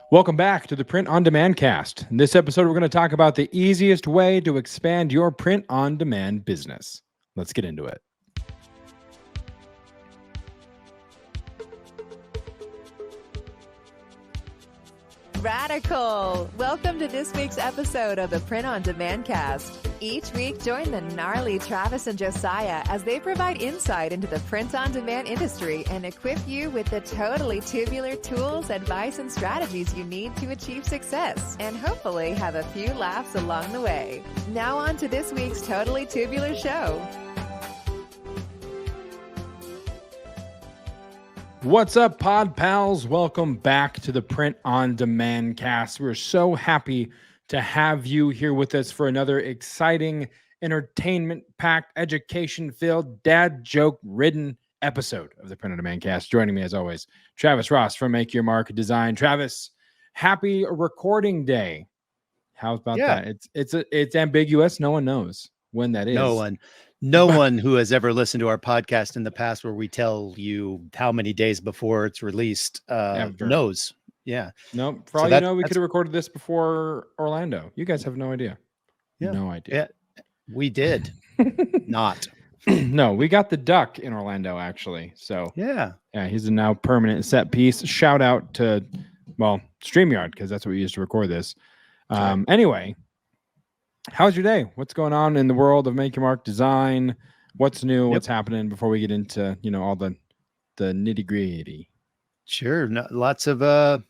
Welcome back to the Print on Demand cast. In this episode, we're going to talk about the easiest way to expand your print on demand business. Let's get into it. Radical! Welcome to this week's episode of the Print on Demand cast. Each week, join the gnarly Travis and Josiah as they provide insight into the print on demand industry and equip you with the totally tubular tools, advice, and strategies you need to achieve success and hopefully have a few laughs along the way. Now on to this week's Totally Tubular show. What's up, pod pals? Welcome back to the Print on Demand cast. We're so happy to have you here with us for another exciting, entertainment-packed, education-filled, dad joke-ridden episode of the Print on Demand cast. Joining me, as always, Travis Ross from Make Your Mark Design. Travis, happy recording day. How about that? It's ambiguous. No one knows when that is. No one who has ever listened to our podcast in the past where we tell you how many days before it's released knows. Yeah. No, for all you know, we could have recorded this before Orlando. You guys have no idea. Yeah. No idea. Yeah, we did. Not. No, we got the duck in Orlando, actually. So yeah, he's a now permanent set piece. Shout out to, StreamYard, because that's what we used to record this. Anyway, how's your day? What's going on in the world of Make Your Mark Design? What's new? What's happening before we get into, all the nitty gritty? Sure. Lots of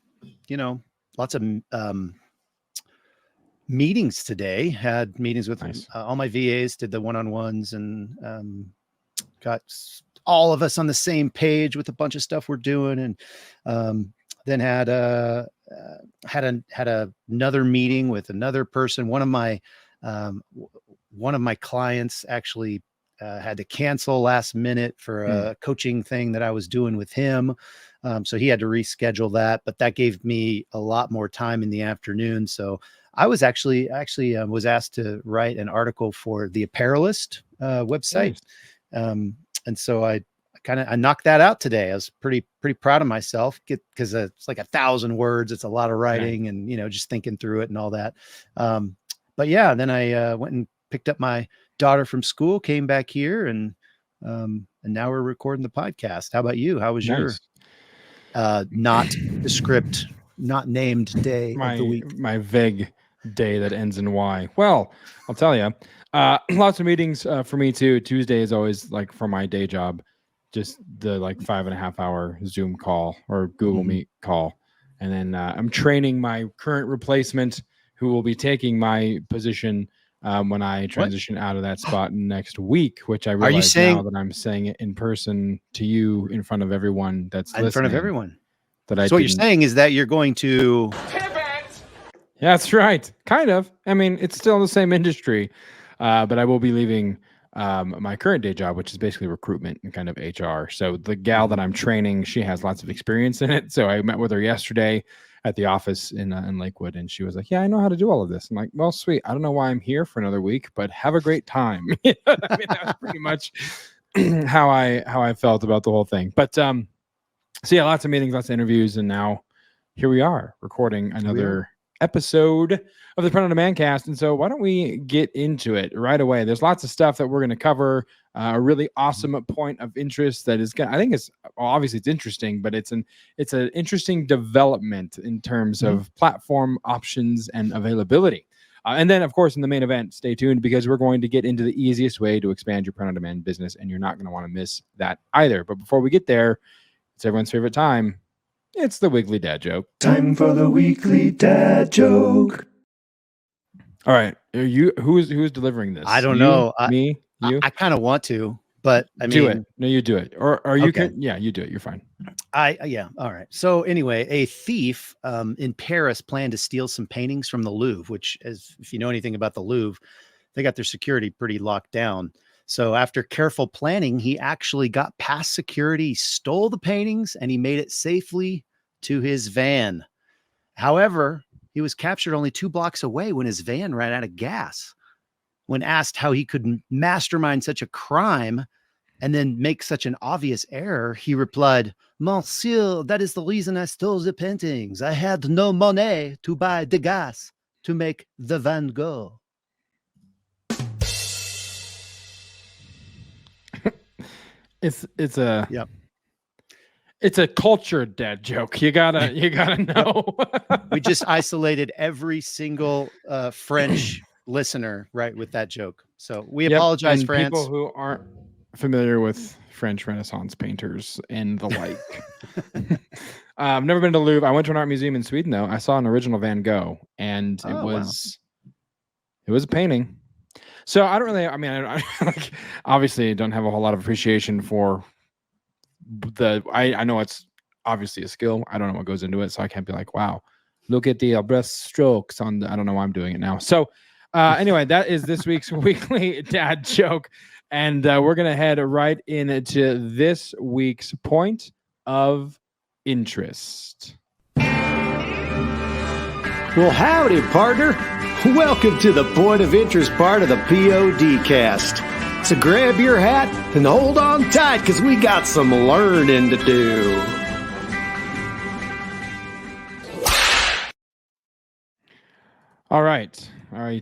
meetings today. Had meetings with all my VAs, did the one-on-ones, and got all of us on the same page with a bunch of stuff we're doing. And then had another meeting with another person. One of my clients actually had to cancel last minute for a coaching thing that I was doing with him. So he had to reschedule that, but that gave me a lot more time in the afternoon. So I was actually was asked to write an article for the Apparelist website. And so I knocked that out today. I was pretty proud of myself because it's like 1,000 words. It's a lot of writing and, just thinking through it and all that. But yeah, then I went and picked up my daughter from school, came back here, and now we're recording the podcast. How about you? How was your not named day of the week? My vague day that ends in Y. Well, I'll tell you, lots of meetings for me too. Tuesday is always like for my day job, just the 5.5 hour Zoom call or Google Meet call. And then I'm training my current replacement who will be taking my position when I transition out of that spot next week, which I realize now that I'm saying it in person to you in front of everyone that's listening. In front of everyone. So what you're saying is that you're going to pivot. That's right. Kind of. I mean, it's still the same industry, but I will be leaving my current day job, which is basically recruitment and kind of HR. So the gal that I'm training, she has lots of experience in it. So I met with her yesterday at the office in Lakewood, and she was like, "Yeah, I know how to do all of this." I'm like, "Well, sweet. I don't know why I'm here for another week, but have a great time." I mean, that was pretty much how I felt about the whole thing. But so yeah, lots of meetings, lots of interviews, and now here we are recording another episode of the Print on Demand cast. And so why don't we get into it right away? There's lots of stuff that we're going to cover. A really awesome point of interest that is, I think it's obviously it's interesting, but it's an interesting development in terms of platform options and availability. And then, of course, in the main event, stay tuned because we're going to get into the easiest way to expand your print on demand business, and you're not going to want to miss that either. But before we get there, it's everyone's favorite time. It's the weekly dad joke. Time for the weekly dad joke. All right, who's delivering this? I don't know. Me, you. I kind of want to, but I mean, do it. No, you do it, or you okay. can. Yeah, you do it. You're fine. Yeah. All right. So anyway, a thief in Paris planned to steal some paintings from the Louvre, which, if you know anything about the Louvre, they got their security pretty locked down. So after careful planning, he actually got past security, stole the paintings, and he made it safely to his van. However, he was captured only 2 blocks away when his van ran out of gas. When asked how he could mastermind such a crime, and then make such an obvious error, he replied, "Monsieur, that is the reason I stole the paintings. I had no money to buy the gas to make the Van Gogh." It's a Yep. it's a culture dad joke. You gotta know. We just isolated every single French listener, right, with that joke. So we apologize, and France. people who aren't familiar with French Renaissance painters and the like. I've never been to Louvre. I went to an art museum in Sweden though. I saw an original Van Gogh, and it was a painting. So I don't really. I mean, I like, obviously don't have a whole lot of appreciation for I know it's obviously a skill. I don't know what goes into it, so I can't be like, wow, look at the breast strokes on the, I don't know why I'm doing it now. So anyway, that is this week's weekly dad joke, and we're gonna head right into this week's point of interest. Well, howdy, partner. Welcome to the point of interest part of the POD cast. So grab your hat and hold on tight, because we got some learning to do. All right.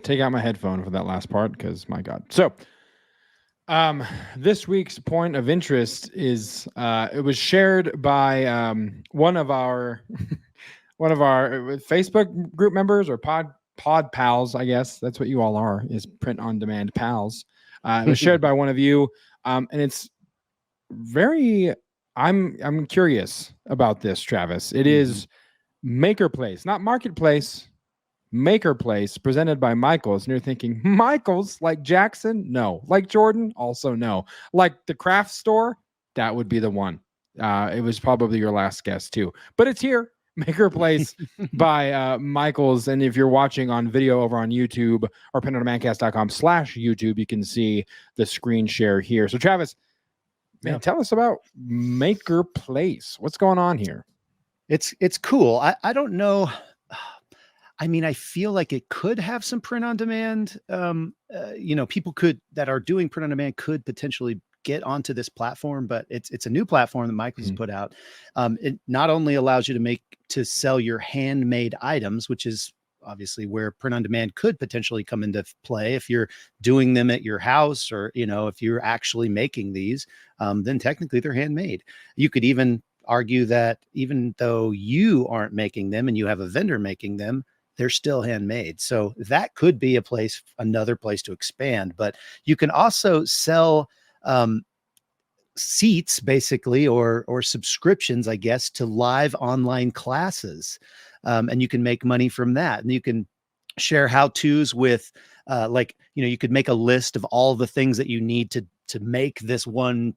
Take out my headphone for that last part, because my God. So this week's point of interest is it was shared by one of our Facebook group members, or pod pals, I guess that's what you all are, is print on demand pals. It was shared by one of you, and it's very. I'm curious about this, Travis. It is Makerplace, not Marketplace. Makerplace, presented by Michaels. And you're thinking, Michaels, like Jackson? No. Like Jordan? Also no. Like the craft store? That would be the one. It was probably your last guess too. But it's here. Makerplace by Michaels. And if you're watching on video over on YouTube or printondemancast.com/YouTube, you can see the screen share here. So Travis, man, tell us about Makerplace. What's going on here? It's cool. I don't know. I mean, I feel like it could have some print on demand. People that are doing print on demand could potentially get onto this platform, but it's a new platform that Michael's put out. It not only allows you to sell your handmade items, which is obviously where print on demand could potentially come into play. If you're doing them at your house, or, if you're actually making these, then technically they're handmade. You could even argue that even though you aren't making them and you have a vendor making them, they're still handmade. So that could be another place to expand. But you can also sell seats, basically, or subscriptions, I guess, to live online classes. And you can make money from that. And you can share how-tos with, you could make a list of all the things that you need to make this one,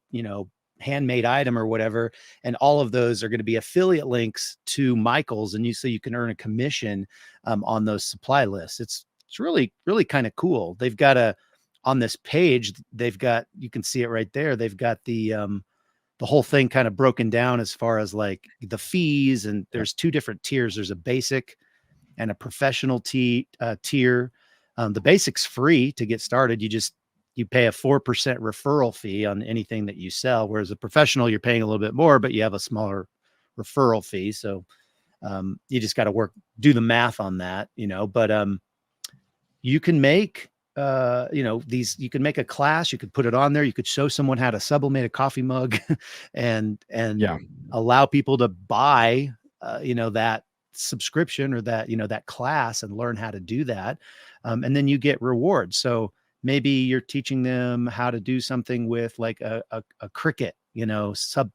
handmade item or whatever, and all of those are going to be affiliate links to Michael's, and so you can earn a commission on those supply lists. It's really, really kind of cool. They've got on this page, you can see it right there. They've got the whole thing kind of broken down as far as like the fees, and there's two different tiers. There's a basic and a professional tier. The basic's free to get started. You pay a 4% referral fee on anything that you sell, whereas a professional, you're paying a little bit more, but you have a smaller referral fee. So you just got to do the math on that, but you can make, you can make a class, you could put it on there. You could show someone how to sublimate a coffee mug and allow people to buy, that subscription or that class and learn how to do that. And then you get rewards. So maybe you're teaching them how to do something with like a Cricut,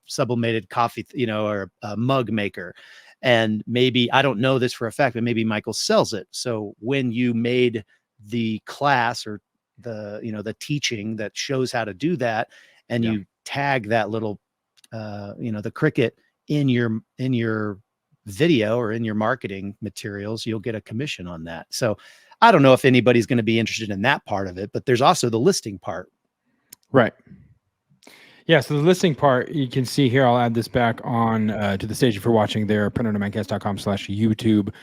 sublimated coffee, or a mug maker. And maybe, I don't know this for a fact, but maybe Michael sells it. So when you made the class or the teaching that shows how to do that, and you tag that little, the Cricut in your video or in your marketing materials, you'll get a commission on that. So I don't know if anybody's going to be interested in that part of it, but there's also the listing part. Right. Yeah. So the listing part, you can see here, I'll add this back on to the stage if you're watching there, printondemancast.com/YouTube.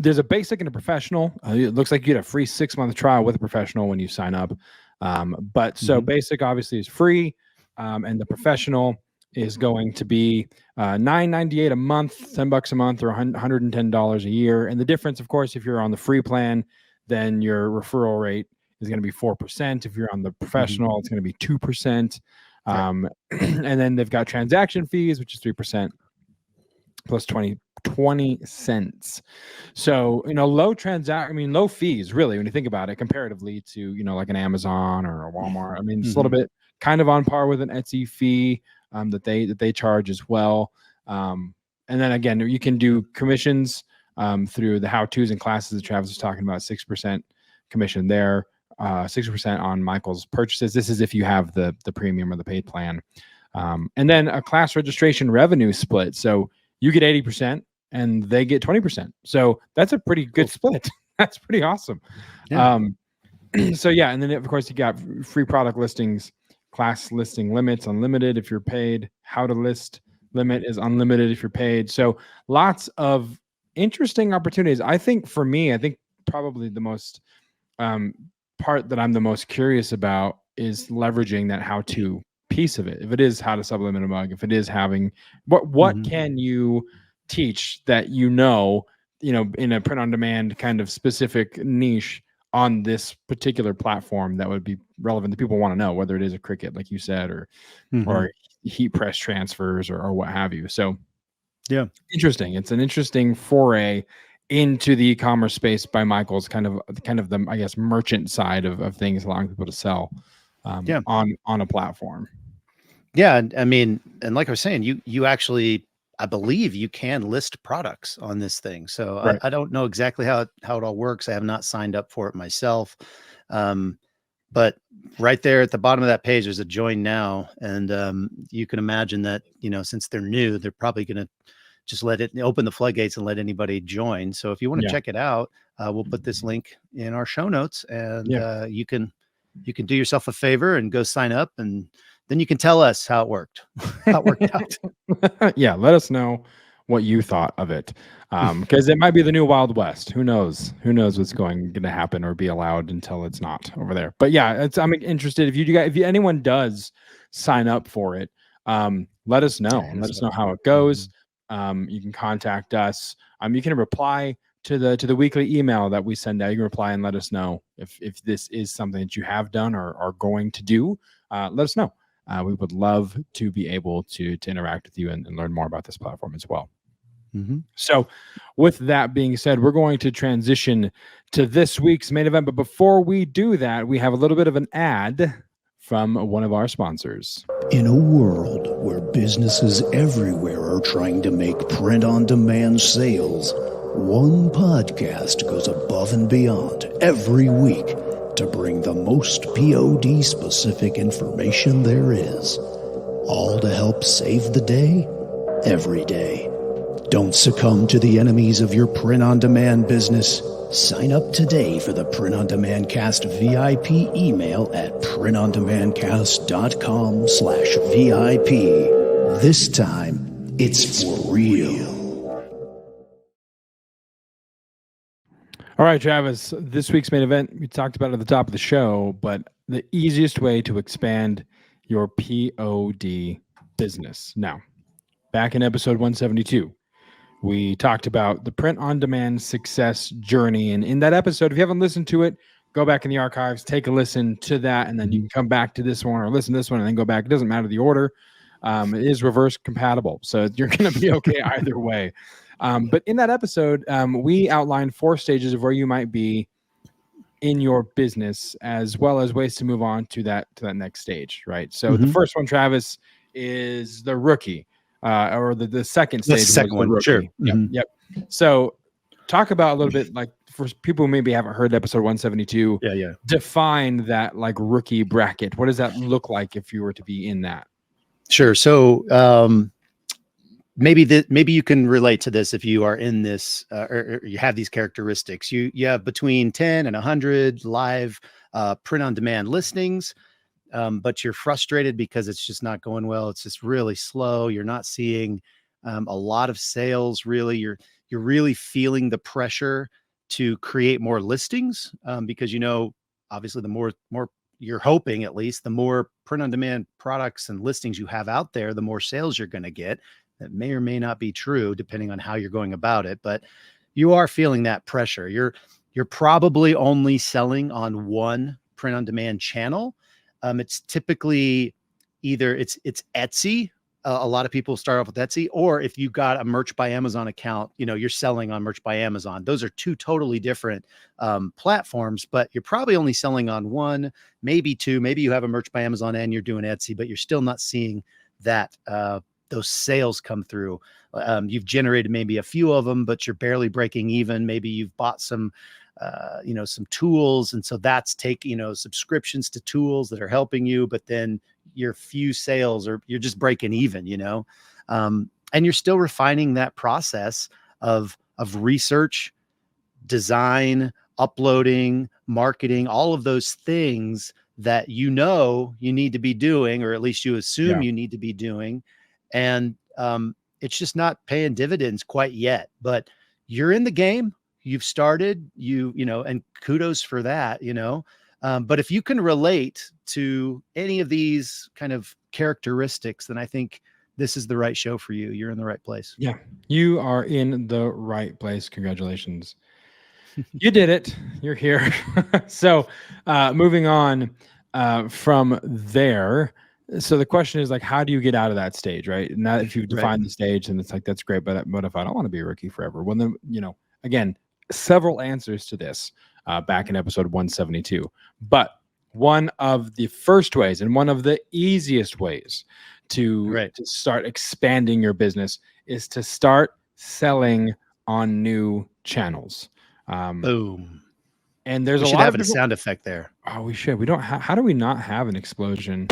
There's a basic and a professional. It looks like you get a free 6-month trial with a professional when you sign up. But so basic obviously is free. and the professional is going to be $9.98 a month, $10 a month, or $110 a year. And the difference, of course, if you're on the free plan, then your referral rate is going to be 4%. If you're on the professional, it's going to be 2%. And then they've got transaction fees, which is 3% plus 20 cents. So, low fees, really, when you think about it, comparatively to, like an Amazon or a Walmart. I mean, it's a little bit kind of on par with an Etsy fee that they charge as well. And then again, you can do commissions through the how-tos and classes that Travis was talking about, 6% commission there, 6% on Michael's purchases. This is if you have the premium or the paid plan. And then a class registration revenue split. So you get 80% and they get 20%. So that's a pretty good split. That's pretty awesome. Yeah. So yeah, and then of course you got free product listings, class listing limits, unlimited if you're paid. How to list limit is unlimited if you're paid. So lots of interesting opportunities. I think for me, probably the most part that I'm the most curious about is leveraging that how-to piece of it. If it is how to sublimate a mug, if it is having what can you teach that in a print-on-demand kind of specific niche on this particular platform that would be relevant that people want to know, whether it is a Cricut, like you said, or heat press transfers or what have you. So yeah, interesting. It's an interesting foray into the e-commerce space by Michael's kind of the, I guess, merchant side of things, allowing people to sell on a platform. Yeah. I mean, and like I was saying, you actually, I believe you can list products on this thing. So right. I don't know exactly how it all works. I have not signed up for it myself. But right there at the bottom of that page, there's a join now. And you can imagine that, since they're new, they're probably going to just open the floodgates and let anybody join. So if you want to check it out, we'll put this link in our show notes, and you can do yourself a favor and go sign up, and then you can tell us how it worked, out. Yeah. Let us know what you thought of it. Because it might be the new Wild West. Who knows what's going to happen or be allowed until it's not over there. But yeah, I'm interested if anyone does sign up for it, let us know and let us know how it goes. You can contact us. You can reply to the weekly email that we send out. You can reply and let us know if this is something that you have done or are going to do. Let us know. We would love to be able to interact with you and learn more about this platform as well. So with that being said, we're going to transition to this week's main event. But before we do that, we have a little bit of an ad from one of our sponsors. In a world where businesses everywhere are trying to make print-on-demand sales, one podcast goes above and beyond every week to bring the most POD-specific information there is, all to help save the day, every day. Don't succumb to the enemies of your print-on-demand business. Sign up today for the Print on Demand Cast VIP email at printondemandcast.com/VIP. This time, it's for real. All right, Travis, this week's main event, we talked about it at the top of the show, but the easiest way to expand your POD business. Now, back in episode 172, we talked about the print-on-demand success journey. And in that episode, if you haven't listened to it, go back in the archives, take a listen to that, and then you can come back to this one or listen to this one and then go back. It doesn't matter the order. It is reverse compatible, so you're going to be okay either way. But in that episode, we outlined 4 stages of where you might be in your business, as well as ways to move on to that next stage, right? So the first one, Travis, is the rookie. Or the second stage. The second one, sure. Yep. So talk about a little bit, like, for people who maybe haven't heard episode 172. Yeah. Define that, like, rookie bracket. What does that look like if you were to be in that? Sure. So maybe you can relate to this if you are in this or you have these characteristics. You have between 10 and 100 live print-on-demand listings. But you're frustrated because it's just not going well. It's just really slow. You're not seeing a lot of sales. Really, you're really feeling the pressure to create more listings because obviously the more you're hoping, at least the more print on demand products and listings you have out there, the more sales you're going to get. That may or may not be true depending on how you're going about it, but you are feeling that pressure. You're probably only selling on one print on demand channel. It's typically either it's Etsy. A lot of people start off with Etsy, or if you got a Merch by Amazon account, you're selling on Merch by Amazon. Those are two totally different platforms, but you're probably only selling on one, maybe two. Maybe you have a Merch by Amazon and you're doing Etsy, but you're still not seeing that those sales come through. You've generated maybe a few of them, but you're barely breaking even. Maybe you've bought some tools, and so that's subscriptions to tools that are helping you, but then your few sales, or you're just breaking even, and you're still refining that process of research, design, uploading, marketing, all of those things that you need to be doing, or at least you assume you need to be doing. And it's just not paying dividends quite yet, but you're in the game. You've started, and kudos for that, but if you can relate to any of these kind of characteristics, then I think this is the right show for you. You're in the right place. Yeah, you are in the right place. Congratulations. You did it. You're here. So moving on from there. So the question is, like, how do you get out of that stage, right? Now, if you define the stage, and it's like, that's great, but if I don't want to be a rookie forever, well, then, again, several answers to this back in episode 172. But one of the first ways, and one of the easiest ways to start expanding your business, is to start selling on new channels. Boom. And there's we a should lot have of a sound effect there. Oh, we should. We don't. How do we not have an explosion?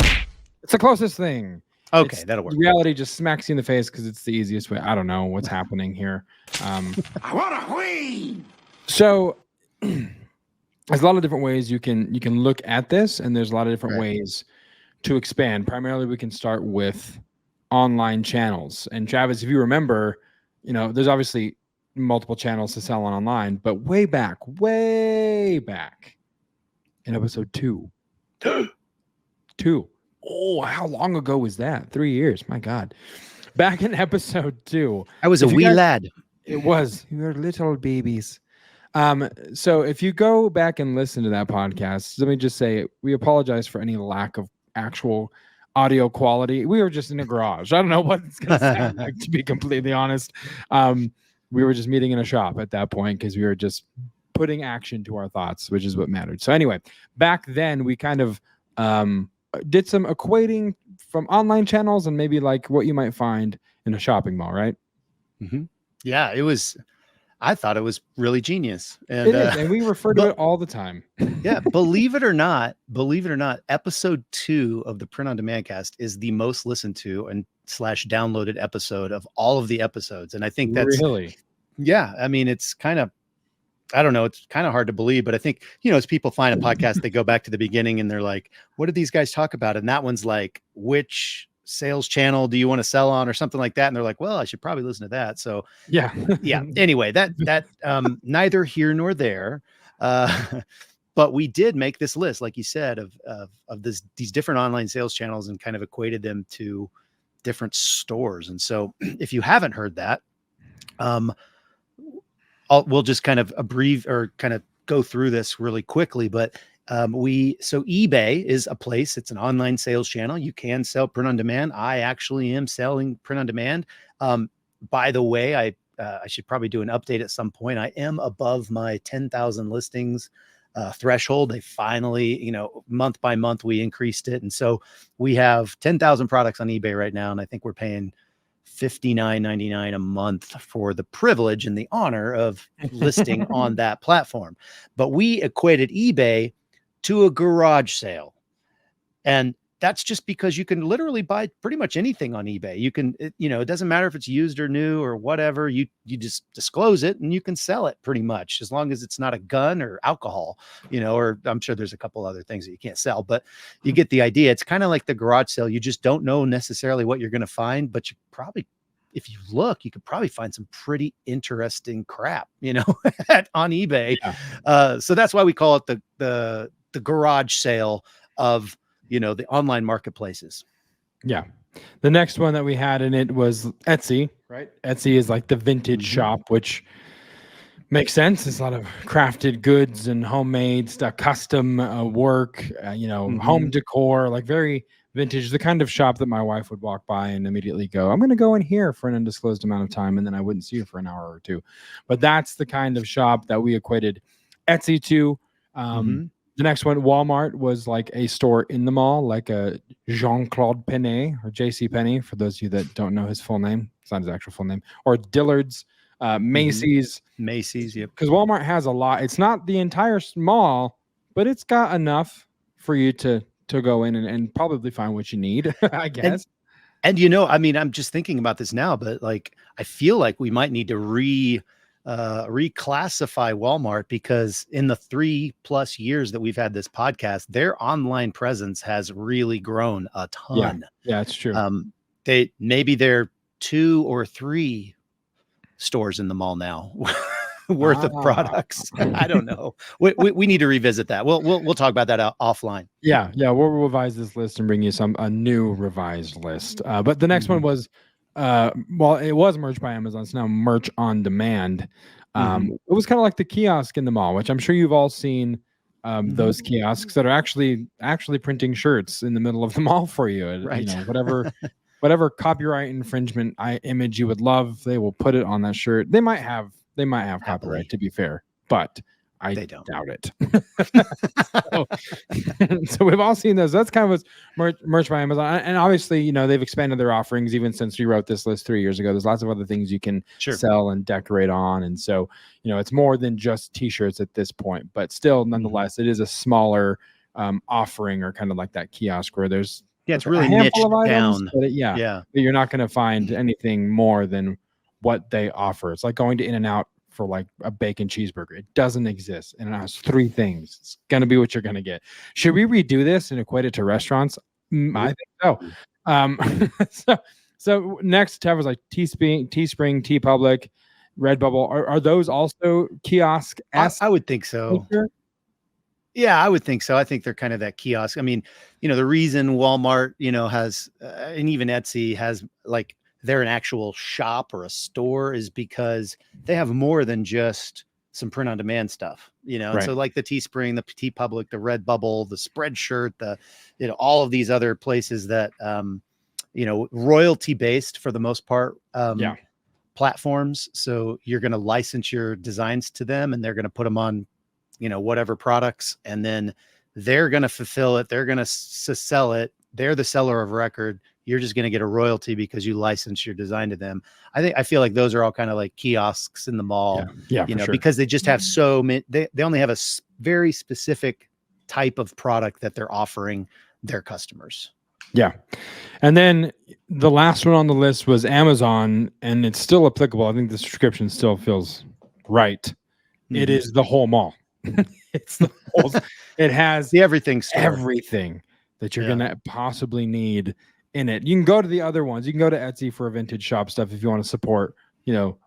It's the closest thing. Okay, that'll work. Reality just smacks you in the face because it's the easiest way. I don't know what's happening here. I want to win. So there's a lot of different ways you can look at this, and there's a lot of different ways to expand. Primarily, we can start with online channels. And Travis, if you remember, there's obviously multiple channels to sell on online, but way back in episode 2. Oh, how long ago was that? 3 years. My God. Back in episode 2. I was a wee lad. It was. You were little babies. So if you go back and listen to that podcast, let me just say we apologize for any lack of actual audio quality. We were just in a garage. I don't know what it's going to sound like, to be completely honest. We were just meeting in a shop at that point because we were just putting action to our thoughts, which is what mattered. So anyway, back then we kind of did some equating from online channels and maybe like what you might find in a shopping mall, right? Mm-hmm. Yeah, I thought it was really genius. And, it is, and we refer to it all the time. Yeah, believe it or not, episode 2 of the Print on Demand Cast is the most listened to and /downloaded episode of all of the episodes. And I think that's really, yeah. I mean, it's kind of, I don't know, it's kind of hard to believe, but I think, as people find a podcast, they go back to the beginning and they're like, what did these guys talk about? And that one's like, which sales channel do you want to sell on, or something like that? And they're like, well, I should probably listen to that. So yeah. Anyway, that neither here nor there. But we did make this list, like you said, of these different online sales channels and kind of equated them to different stores. And so if you haven't heard that, we'll just kind of go through this really quickly, but so eBay is a place. It's an online sales channel. You can sell print on demand. I actually am selling print on demand. By the way, I should probably do an update at some point. I am above my 10,000 listings threshold. They finally, month by month, we increased it. And so we have 10,000 products on eBay right now. And I think we're paying $59.99 a month for the privilege and the honor of listing on that platform. But we equated eBay to a garage sale. And that's just because you can literally buy pretty much anything on eBay. You can, it doesn't matter if it's used or new or whatever, you just disclose it and you can sell it pretty much, as long as it's not a gun or alcohol, or I'm sure there's a couple other things that you can't sell, but you get the idea. It's kind of like the garage sale. You just don't know necessarily what you're going to find, but you probably, if you look, you could probably find some pretty interesting crap, on eBay. Yeah. So that's why we call it the garage sale of the online marketplaces. Yeah. The next one that we had in it was Etsy, right? Etsy is like the vintage shop, which makes sense. It's a lot of crafted goods and homemade stuff, custom work, home decor, like very vintage, the kind of shop that my wife would walk by and immediately go, I'm going to go in here for an undisclosed amount of time, and then I wouldn't see her for an hour or two. But that's the kind of shop that we equated Etsy to. The next one, Walmart, was like a store in the mall, like a Jean-Claude Penney or J.C. Penney, for those of you that don't know his full name. It's not his actual full name. Or Dillard's, Macy's. Macy's, yep. Because Walmart has a lot. It's not the entire mall, but it's got enough for you to go in and probably find what you need, I guess. And I'm just thinking about this now, but like, I feel like we might need to reclassify Walmart, because in the 3+ years that we've had this podcast, their online presence has really grown a ton. Yeah, it's true. They're 2 or 3 stores in the mall now worth of products. I don't know. We need to revisit that. We'll talk about that offline. Yeah, we'll revise this list and bring you a new revised list. But the next one was, it was merch by Amazon. It's now merch on demand. It was kind of like the kiosk in the mall, which I'm sure you've all seen. Those kiosks that are actually printing shirts in the middle of the mall for you. Right. Whatever copyright infringement image you would love, they will put it on that shirt. They might have copyright, to be fair, but I doubt it. So we've all seen those. That's kind of what's merch by Amazon. And obviously, they've expanded their offerings even since we wrote this list 3 years ago. There's lots of other things you can sell and decorate on. And so, it's more than just t-shirts at this point, but still, nonetheless, it is a smaller offering, or kind of like that kiosk where there's it's really niched down. But but you're not going to find anything more than what they offer. It's like going to In-N-Out for like a bacon cheeseburger. It doesn't exist, and it has 3 things. It's going to be what you're going to get. Should we redo this and equate it to restaurants? I think so. So next tab was like Teespring, TeePublic, Redbubble. Are those also kiosk? I would think so. Yeah, I would think so. I think they're kind of that kiosk. I mean, the reason Walmart, has, and even Etsy has, like, they're an actual shop or a store, is because they have more than just some print on demand stuff, And so like the Teespring, the TeePublic, the Redbubble, the Spreadshirt, all of these other places that, royalty based for the most part, platforms. So you're going to license your designs to them, and they're going to put them on, whatever products, and then they're going to fulfill it. They're going to sell it. They're the seller of record. You're just going to get a royalty because you license your design to them. I feel like those are all kind of like kiosks in the mall, because they just have so many, they only have a very specific type of product that they're offering their customers. Yeah. And then the last one on the list was Amazon, and it's still applicable. I think the description still feels right. It is the whole mall. It's the whole, it has the everything store. Everything that you're going to possibly need in it. You can go to the other ones. You can go to Etsy for vintage shop stuff if you want to support,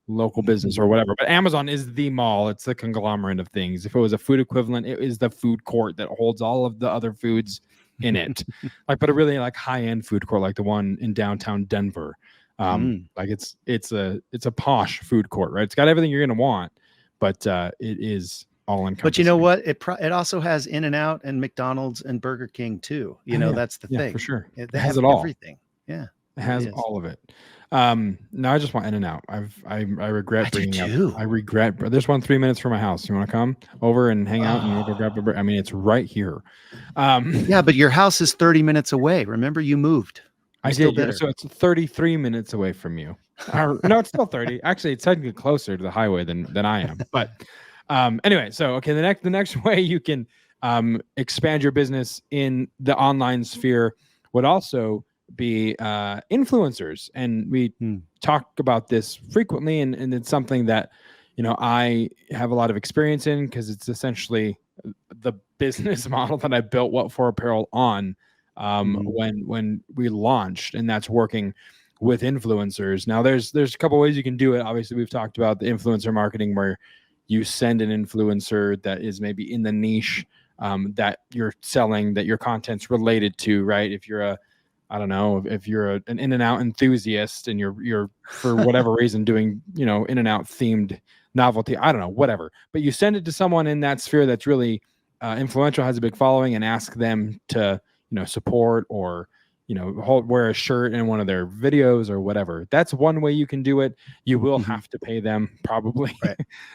local business or whatever. But Amazon is the mall. It's the conglomerate of things. If it was a food equivalent, it is the food court that holds all of the other foods in it. But a really like high-end food court, like the one in downtown Denver. Like it's a posh food court, right? It's got everything you're going to want, but it is all encompassing. But you know what? It also has In-N-Out and McDonald's and Burger King too. That's the thing for sure. It has it all. Everything. Yeah, it has all of it. No, I just want In-N-Out. I regret bringing up. I regret. There's one 3 minutes from my house. You want to come over and hang out and we'll go grab a burger? I mean, it's right here. Yeah, but your house is 30 minutes away. Remember, you moved. I did. Yeah, so it's 33 minutes away from you. No, it's still 30. Actually, it's technically closer to the highway than I am. But anyway, so okay, the next way you can expand your business in the online sphere would also be influencers, and we talk about this frequently, and it's something that I have a lot of experience in, because it's essentially the business model that I built What For Apparel on when we launched, and that's working with influencers. Now there's a couple ways you can do it. Obviously, we've talked about the influencer marketing, where you send an influencer that is maybe in the niche that you're selling, that your content's related to, right? If you're I don't know, if you're an In-N-Out enthusiast and you're for whatever reason doing, In-N-Out themed novelty, I don't know, whatever. But you send it to someone in that sphere that's really influential, has a big following, and ask them to, support or, wear a shirt in one of their videos or whatever. That's one way you can do it. You will have to pay them probably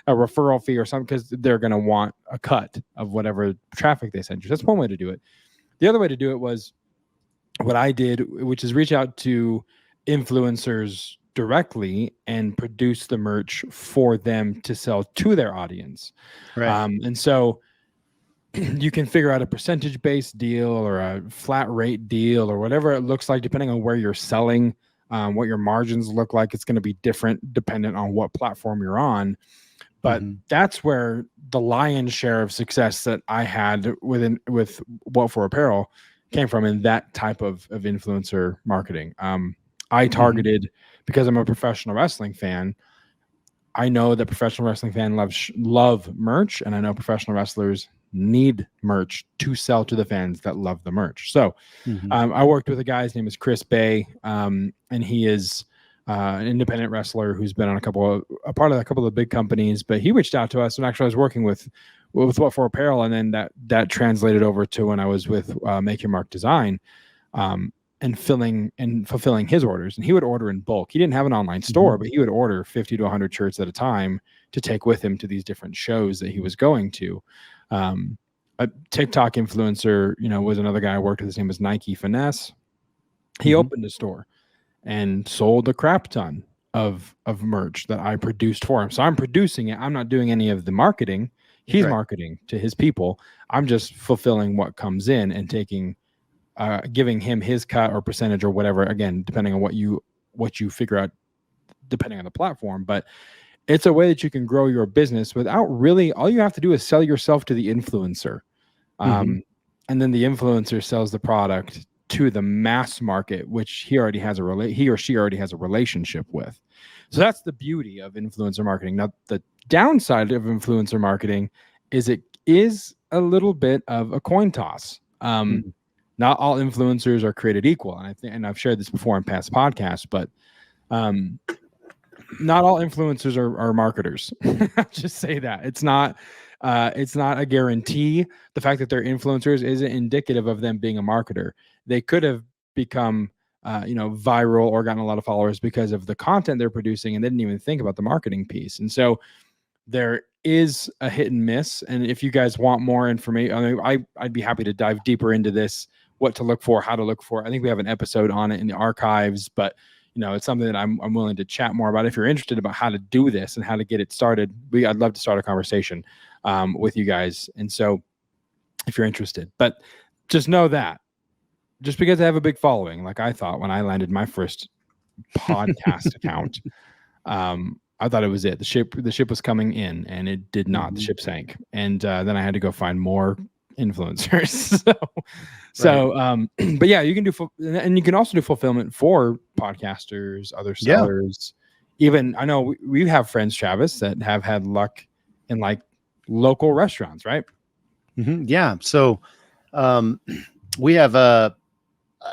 a referral fee or something, because they're going to want a cut of whatever traffic they send you. That's one way to do it. The other way to do it was what I did, which is reach out to influencers directly and produce the merch for them to sell to their audience. Right. And so you can figure out a percentage-based deal or a flat rate deal or whatever it looks like, depending on where you're selling, what your margins look like. It's going to be different dependent on what platform you're on. But that's where the lion's share of success that I had with Waffle Apparel came from, in that type of influencer marketing. I targeted, because I'm a professional wrestling fan, I know that professional wrestling fans love merch, and I know professional wrestlers need merch to sell to the fans that love the merch. So I worked with a guy, his name is Chris Bay, and he is an independent wrestler who's been on a part of a couple of big companies, but he reached out to us, and actually I was working with Waffle Apparel, and then that translated over to when I was with Make Your Mark Design, and fulfilling his orders. And he would order in bulk. He didn't have an online store, but he would order 50 to 100 shirts at a time to take with him to these different shows that he was going to. A TikTok influencer, was another guy I worked with. His name was Nike Finesse. He opened a store and sold a crap ton of merch that I produced for him. So I'm producing it. I'm not doing any of the marketing. He's marketing to his people. I'm just fulfilling what comes in and giving him his cut or percentage or whatever, again, depending on what you figure out, depending on the platform. But it's a way that you can grow your business without really, all you have to do is sell yourself to the influencer. And then the influencer sells the product to the mass market, which he or she already has a relationship with. So that's the beauty of influencer marketing. Now, the downside of influencer marketing is it is a little bit of a coin toss. Not all influencers are created equal. And I've shared this before in past podcasts, but not all influencers are marketers. Just say that. It's not a guarantee. The fact that they're influencers isn't indicative of them being a marketer. They could have become viral or gotten a lot of followers because of the content they're producing, and they didn't even think about the marketing piece. And so there is a hit and miss. And if you guys want more information, I'd be happy to dive deeper into this, what to look for, how to look for. I think we have an episode on it in the archives, but it's something that I'm willing to chat more about. If you're interested about how to do this and how to get it started, I'd love to start a conversation with you guys. And so if you're interested, but just know that just because I have a big following, like I thought when I landed my first podcast account, I thought it was it. The ship was coming in, and it did not. The ship sank, and then I had to go find more influencers. But yeah, you can do, and you can also do fulfillment for podcasters, other sellers. Even I know we have friends, Travis, that have had luck in like local restaurants, right? Yeah. So we have an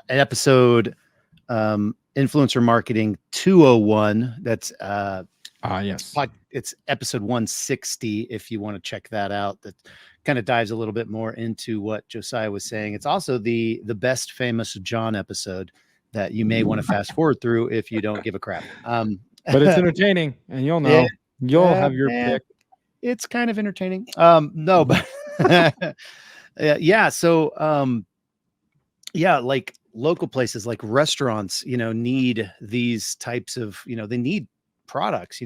episode, Influencer Marketing 201. That's yes. It's episode 160. If you want to check that out, that kind of dives a little bit more into what Josiah was saying. It's also the best famous John episode that you may want to fast forward through if you don't give a crap. But it's entertaining, and you'll know. You'll have your pick. It's kind of entertaining. No, but yeah. So like local places, like restaurants, need these types of, they need products.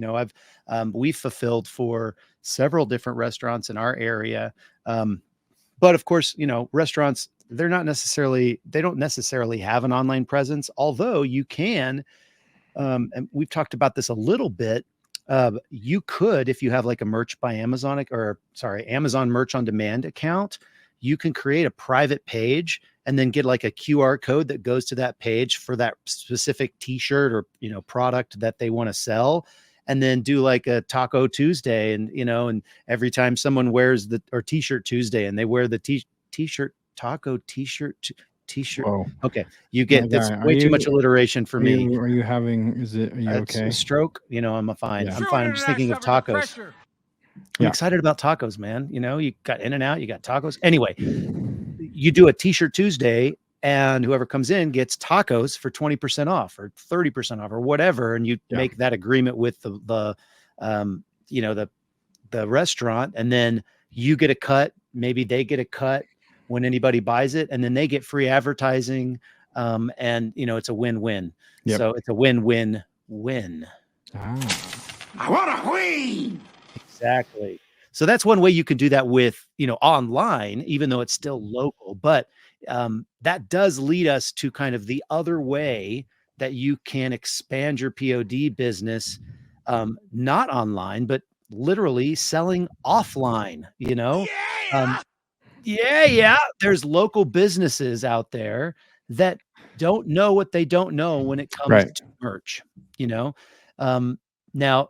We've fulfilled for several different restaurants in our area. But of course, restaurants, they don't necessarily have an online presence, although you can, and we've talked about this a little bit. You could, if you have like a merch by Amazon Amazon Merch on Demand account, you can create a private page and then get like a QR code that goes to that page for that specific t-shirt or, product that they want to sell. and then do like a Taco Tuesday, and and every time someone wears or T-shirt Tuesday, and they wear the t-shirt taco t-shirt. Whoa. Okay, you My get that's guy, way too much alliteration for me. Are you having? Are you It's okay? a stroke. I'm fine. Yeah. I'm fine. I'm just thinking of tacos. I'm Yeah. excited about tacos, man. You got In-N-Out, you got tacos. Anyway, you do a T-shirt Tuesday, and whoever comes in gets tacos for 20% off or 30% off or whatever, and you make that agreement with the restaurant, and then you get a cut. Maybe they get a cut when anybody buys it, and then they get free advertising. And it's a win-win. Yep. So it's a win-win-win. I want to win. Exactly. So that's one way you can do that with, online, even though it's still local. But that does lead us to kind of the other way that you can expand your POD business, not online, but literally selling offline, There's local businesses out there that don't know what they don't know when it comes to merch, now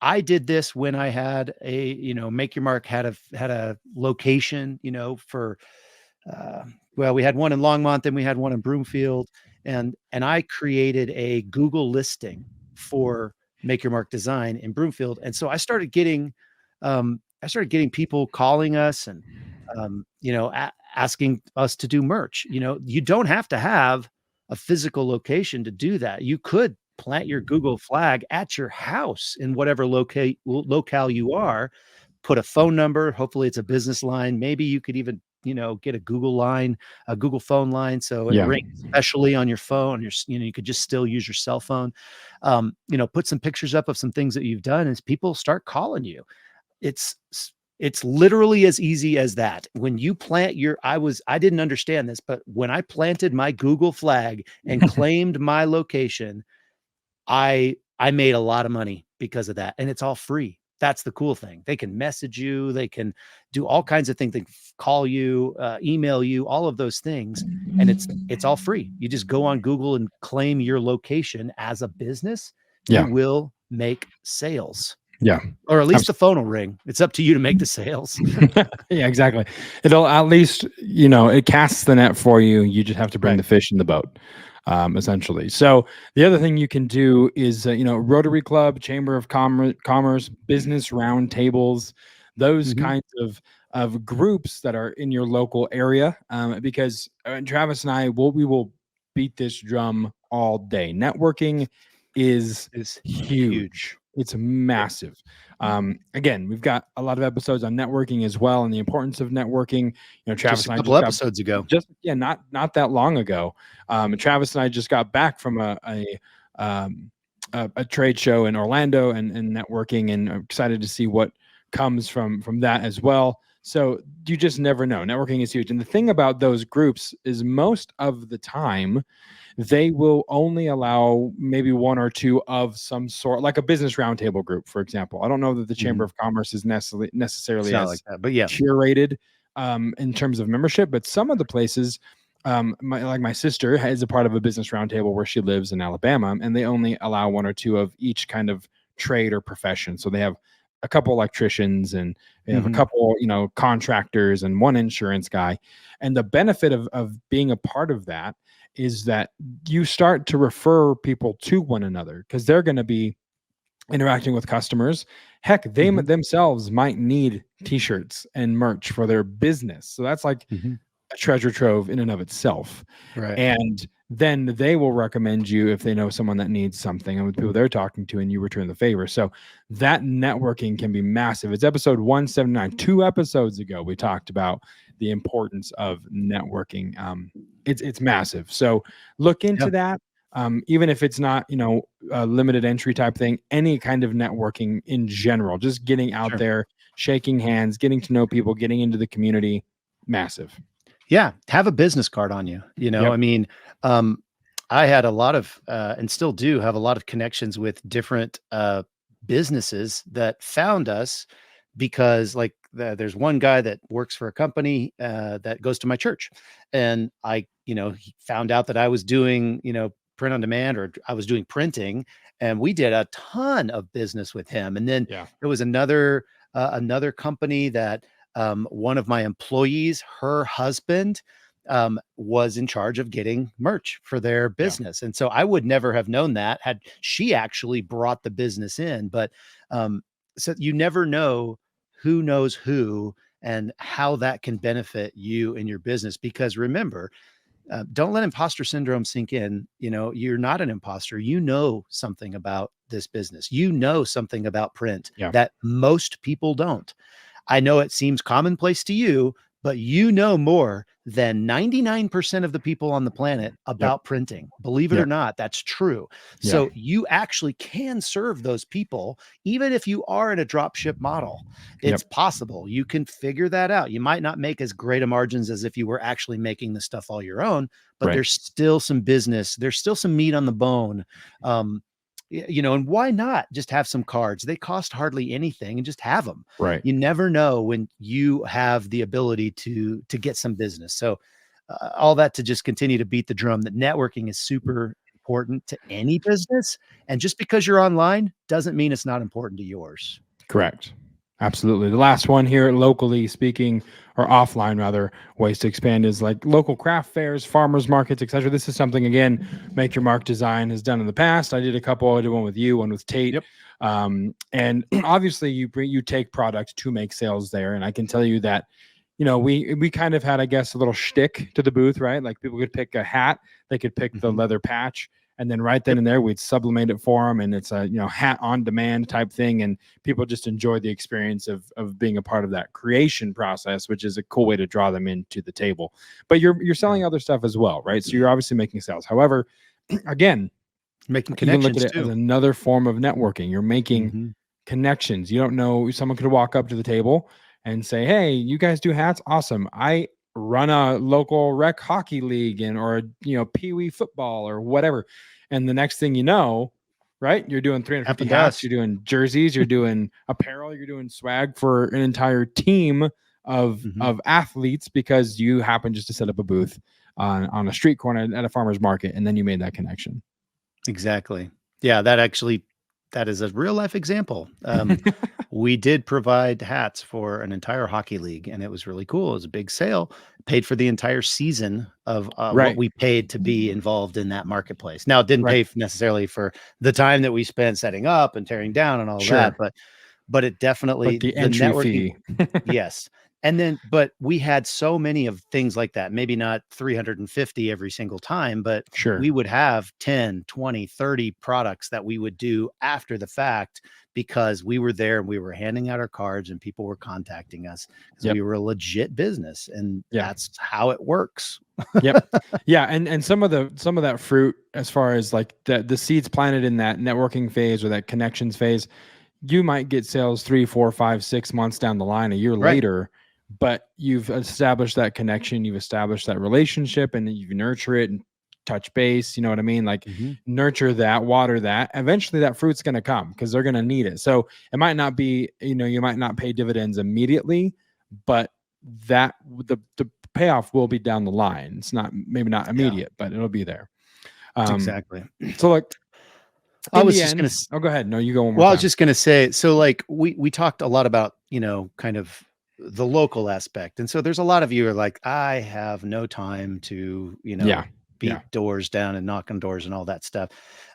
I did this when I had Make Your Mark had a location, for, we had one in Longmont, and we had one in Broomfield, and I created a Google listing for Make Your Mark Design in Broomfield. And so I started getting people calling us and, asking us to do merch. You don't have to have a physical location to do that. You could plant your Google flag at your house in whatever locale you are, put a phone number. Hopefully it's a business line. Maybe you could even, get a Google phone line. So it rings especially on your phone. You could just still use your cell phone. Put some pictures up of some things that you've done as people start calling you. It's literally as easy as that. When you plant I didn't understand this, but when I planted my Google flag and claimed my location, I made a lot of money because of that. And it's all free. That's the cool thing. They can message you. They can do all kinds of things. They can call you, email you, all of those things. And it's all free. You just go on Google and claim your location as a business. You will make sales. Yeah. Or at least the phone will ring. It's up to you to make the sales. Yeah, exactly. It'll at least, it casts the net for you. You just have to bring the fish in the boat, essentially. So the other thing you can do is, Rotary Club, Chamber of Commerce, business roundtables, those kinds of groups that are in your local area. Because Travis and I, we will beat this drum all day. Networking is huge. It's massive. Again, we've got a lot of episodes on networking as well, and the importance of networking. Travis just and I a couple episodes ago. Not that long ago. Travis and I just got back from a trade show in Orlando and networking, and I'm excited to see what comes from that as well. So you just never know. Networking is huge. And the thing about those groups is most of the time, they will only allow maybe one or two of some sort, like a business roundtable group, for example. I don't know that the Chamber of Commerce is necessarily as like that, but curated in terms of membership. But some of the places, my sister is a part of a business roundtable where she lives in Alabama, and they only allow one or two of each kind of trade or profession. So they have a couple electricians, and they have a couple, contractors, and one insurance guy. And the benefit of being a part of that is that you start to refer people to one another, because they're going to be interacting with customers. Heck, they themselves might need t-shirts and merch for their business. So that's like a treasure trove in and of itself. Right. And then they will recommend you if they know someone that needs something, and with people they're talking to, and you return the favor. So that networking can be massive. It's episode 179. 2 episodes ago, we talked about the importance of networking. It's massive. So look into that. Even if it's not, a limited entry type thing, any kind of networking in general, just getting out there, shaking hands, getting to know people, getting into the community, massive. Yeah. Have a business card on you. I mean, I had a lot of, and still do have a lot of connections with different businesses that found us because there's one guy that works for a company that goes to my church, and he found out that I was doing, print on demand, or I was doing printing, and we did a ton of business with him. And then there was another company that one of my employees, her husband, was in charge of getting merch for their business. And so I would never have known that had she actually brought the business in. But so you never know who knows who and how that can benefit you and your business. Because remember, don't let imposter syndrome sink in. You know, you're not an imposter. You know something about this business. You know something about print that most people don't. I know it seems commonplace to you, but you know more than 99% of the people on the planet about printing. Believe it or not, that's true. So you actually can serve those people, even if you are in a drop ship model. It's possible. You can figure that out. You might not make as great a margins as if you were actually making the stuff all your own, but there's still some business. There's still some meat on the bone. You know, and why not just have some cards? They cost hardly anything, and just have them. Right. You never know when you have the ability to get some business. So all that to just continue to beat the drum that networking is super important to any business. And just because you're online doesn't mean it's not important to yours. Correct. Absolutely. The last one here, locally speaking, or offline rather, ways to expand is like local craft fairs, farmers markets, etc. This is something, again, Make Your Mark Design has done in the past. I did a couple. I did one with you, one with Tate. And obviously you take product to make sales there. And I can tell you that, you know, we kind of had, I guess, a little shtick to the booth, right? Like people could pick a hat, they could pick the leather patch, and then right then and there we'd sublimate it for them, and it's a, you know, hat on demand type thing, and people just enjoy the experience of being a part of that creation process, which is a cool way to draw them into the table. But you're selling other stuff as well, right? So you're obviously making sales. However, again, making you can connections look at it as another form of networking. You're making connections. You don't know, someone could walk up to the table and say, "Hey, you guys do hats? Awesome. I run a local rec hockey league or you know, peewee football or whatever." And the next thing you know, right, you're doing 350 hats, you're doing jerseys, you're doing apparel, you're doing swag for an entire team of athletes, because you happen just to set up a booth on a street corner at a farmer's market, and then you made that connection. Exactly. Yeah, that is a real life example. We did provide hats for an entire hockey league, and it was really cool. It was a big sale, paid for the entire season of what we paid to be involved in that marketplace. Now, it didn't pay necessarily for the time that we spent setting up and tearing down and all that, but it definitely, the entry fee. Yes. And then, but we had so many of things like that, maybe not 350 every single time, but we would have 10, 20, 30 products that we would do after the fact, because we were there and we were handing out our cards and people were contacting us because we were a legit business, and that's how it works. And some of that fruit, as far as like the seeds planted in that networking phase or that connections phase, you might get sales 3, 4, 5, 6 months down the line, a year later. But you've established that connection, you've established that relationship, and then you nurture it and touch base. You know what I mean? Like nurture that, water that. Eventually that fruit's going to come because they're going to need it. So it might not be, you know, you might not pay dividends immediately, but that the payoff will be down the line. It's maybe not immediate, but it'll be there. Exactly. So like, I was just going to, go ahead. No, you go one more well, time. I was just going to say, so like we talked a lot about, you know, kind of the local aspect. And so there's a lot of you are like, I have no time to, you know, beat doors down and knock on doors and all that stuff.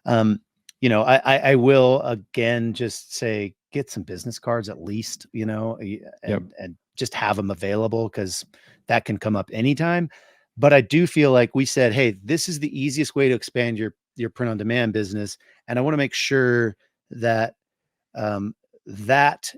You know, I will again, just say, get some business cards at least, you know, and just have them available, because that can come up anytime. But I do feel like we said, hey, this is the easiest way to expand your print on demand business. And I want to make sure that that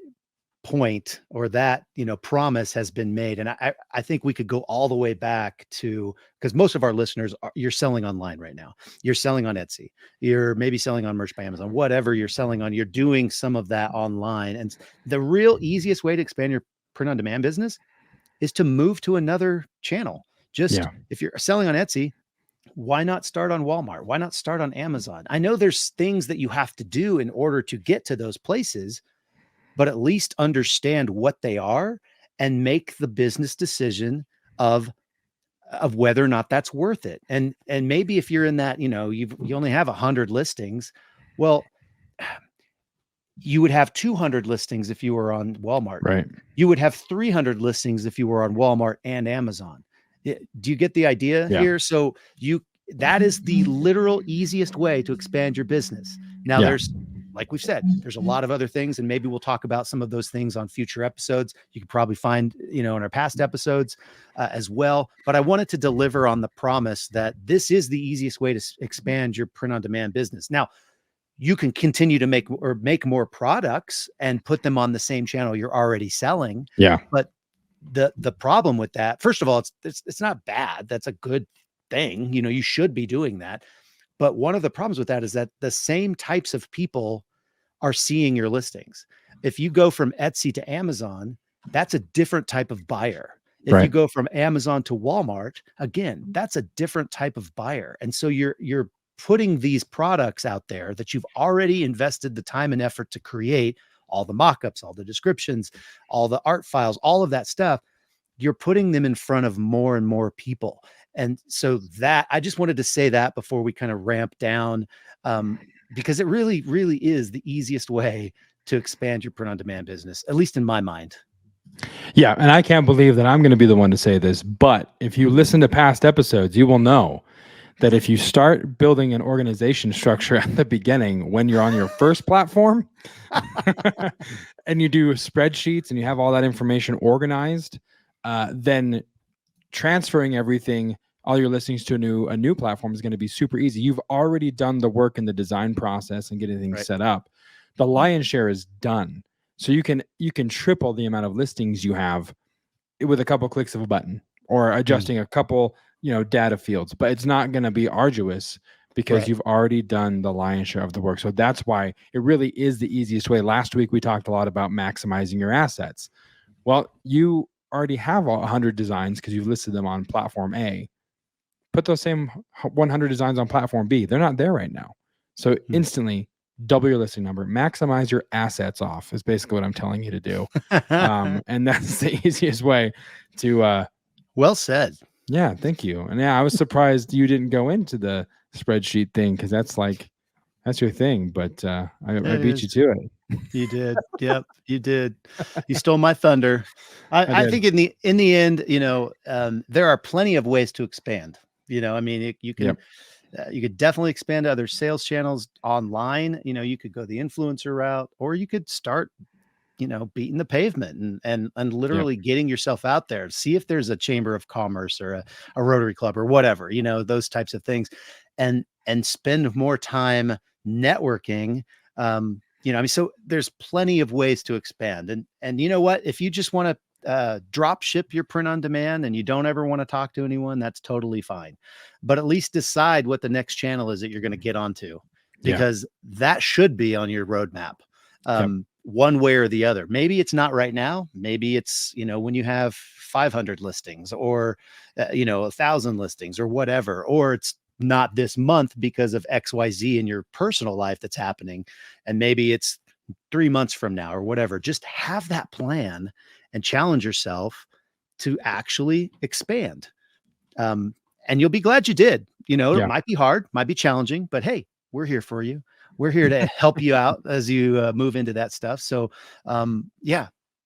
point, or that, you know, promise has been made. And I think we could go all the way back to, because most of our listeners you're selling online right now. You're selling on Etsy. You're maybe selling on Merch by Amazon, whatever you're selling on, you're doing some of that online. And the real easiest way to expand your print on demand business is to move to another channel. Just if you're selling on Etsy, why not start on Walmart? Why not start on Amazon? I know there's things that you have to do in order to get to those places, but at least understand what they are and make the business decision of of whether or not that's worth it. And maybe if you're in that, you only have 100 listings, well, you would have 200 listings if you were on Walmart. Right. You would have 300 listings if you were on Walmart and Amazon. Do you get the idea here? So that is the literal easiest way to expand your business. Now there's, like we've said, there's a lot of other things, and maybe we'll talk about some of those things on future episodes. You can probably find, in our past episodes as well. But I wanted to deliver on the promise that this is the easiest way to expand your print-on-demand business. Now, you can continue to make more products and put them on the same channel you're already selling. Yeah. But the problem with that, first of all, it's not bad. That's a good thing. You should be doing that. But one of the problems with that is that the same types of people are seeing your listings. If you go from Etsy to Amazon, that's a different type of buyer. If you go from Amazon to Walmart, again, that's a different type of buyer. And so you're putting these products out there that you've already invested the time and effort to create, all the mock-ups, all the descriptions, all the art files, all of that stuff. You're putting them in front of more and more people. And so that, I just wanted to say that before we kind of ramp down, because it really, really is the easiest way to expand your print-on-demand business, at least in my mind. Yeah. And I can't believe that I'm going to be the one to say this, but if you listen to past episodes, you will know that if you start building an organization structure at the beginning, when you're on your first platform and you do spreadsheets and you have all that information organized, then transferring everything, all your listings to a new platform is going to be super easy. You've already done the work in the design process and getting things set up. The lion's share is done. So you can triple the amount of listings you have with a couple clicks of a button or adjusting a couple, data fields, but it's not going to be arduous because you've already done the lion's share of the work. So that's why it really is the easiest way. Last week, we talked a lot about maximizing your assets. Well, you already have 100 designs because you've listed them on platform A. Put those same 100 designs on platform B. They're not there right now. So instantly double your listing number, maximize your assets off is basically what I'm telling you to do. And that's the easiest way to, well said. Yeah. Thank you. And I was surprised you didn't go into the spreadsheet thing, because that's your thing, but I beat you to it. You did. Yep, you did. You stole my thunder. I think in the end, there are plenty of ways to expand. You can you could definitely expand to other sales channels online. You could go the influencer route, or you could start, beating the pavement and literally getting yourself out there. See if there's a chamber of commerce or a Rotary Club or whatever, those types of things, and spend more time networking. So there's plenty of ways to expand. And you know what? If you just want to drop ship your print on demand and you don't ever want to talk to anyone, that's totally fine. But at least decide what the next channel is that you're going to get onto, because that should be on your roadmap. One way or the other. Maybe it's not right now. Maybe it's, when you have 500 listings or, 1,000 listings or whatever, or it's not this month because of XYZ in your personal life that's happening. And maybe it's 3 months from now or whatever. Just have that plan and challenge yourself to actually expand. And you'll be glad you did. It might be hard, might be challenging, but hey, we're here for you. We're here to help you out as you move into that stuff. So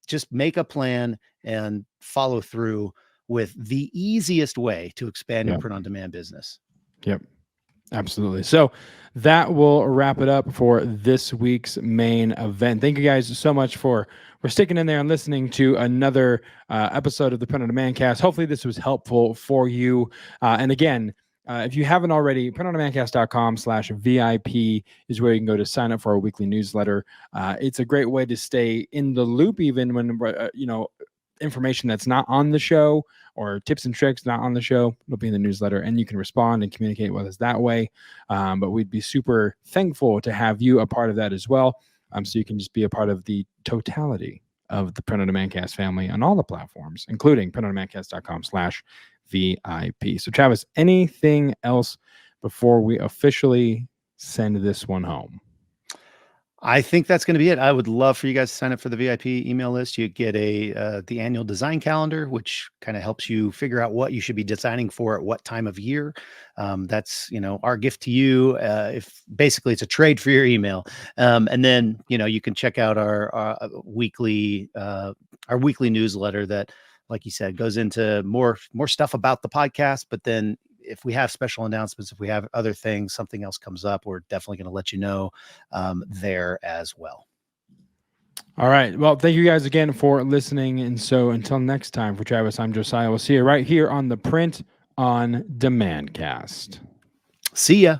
just make a plan and follow through with the easiest way to expand your print on demand business. Yep, absolutely. So that will wrap it up for this week's main event. Thank you guys so much for sticking in there and listening to another episode of the Print on Demand Cast. Hopefully this was helpful for you. And again, if you haven't already, printondemandcast.com/VIP is where you can go to sign up for our weekly newsletter. It's a great way to stay in the loop, even when, information that's not on the show or tips and tricks not on the show, it'll be in the newsletter, and you can respond and communicate with us that way. But we'd be super thankful to have you a part of that as well. So you can just be a part of the totality of the Print on Demand Cast family on all the platforms, including printondemandcast.com/VIP. So Travis, anything else before we officially send this one home? I think that's going to be it. I would love for you guys to sign up for the VIP email list. You get the annual design calendar, which kind of helps you figure out what you should be designing for at what time of year. That's, our gift to you. If basically it's a trade for your email. And then, you can check out our weekly newsletter that, like you said, goes into more stuff about the podcast, but then if we have special announcements, if we have other things, something else comes up, we're definitely going to let you know there as well. All right. Well, thank you guys again for listening. And so until next time, for Travis, I'm Josiah. We'll see you right here on the Print on Demand cast. See ya.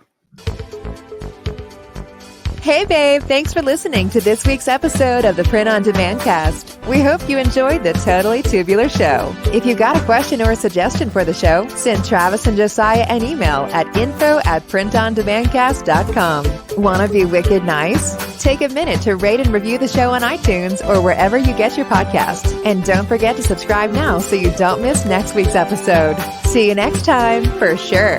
Hey, babe. Thanks for listening to this week's episode of the Print on Demand cast. We hope you enjoyed the Totally Tubular Show. If you've got a question or a suggestion for the show, send Travis and Josiah an email at info@printondemandcast.com. Want to be wicked nice? Take a minute to rate and review the show on iTunes or wherever you get your podcasts. And don't forget to subscribe now so you don't miss next week's episode. See you next time, for sure.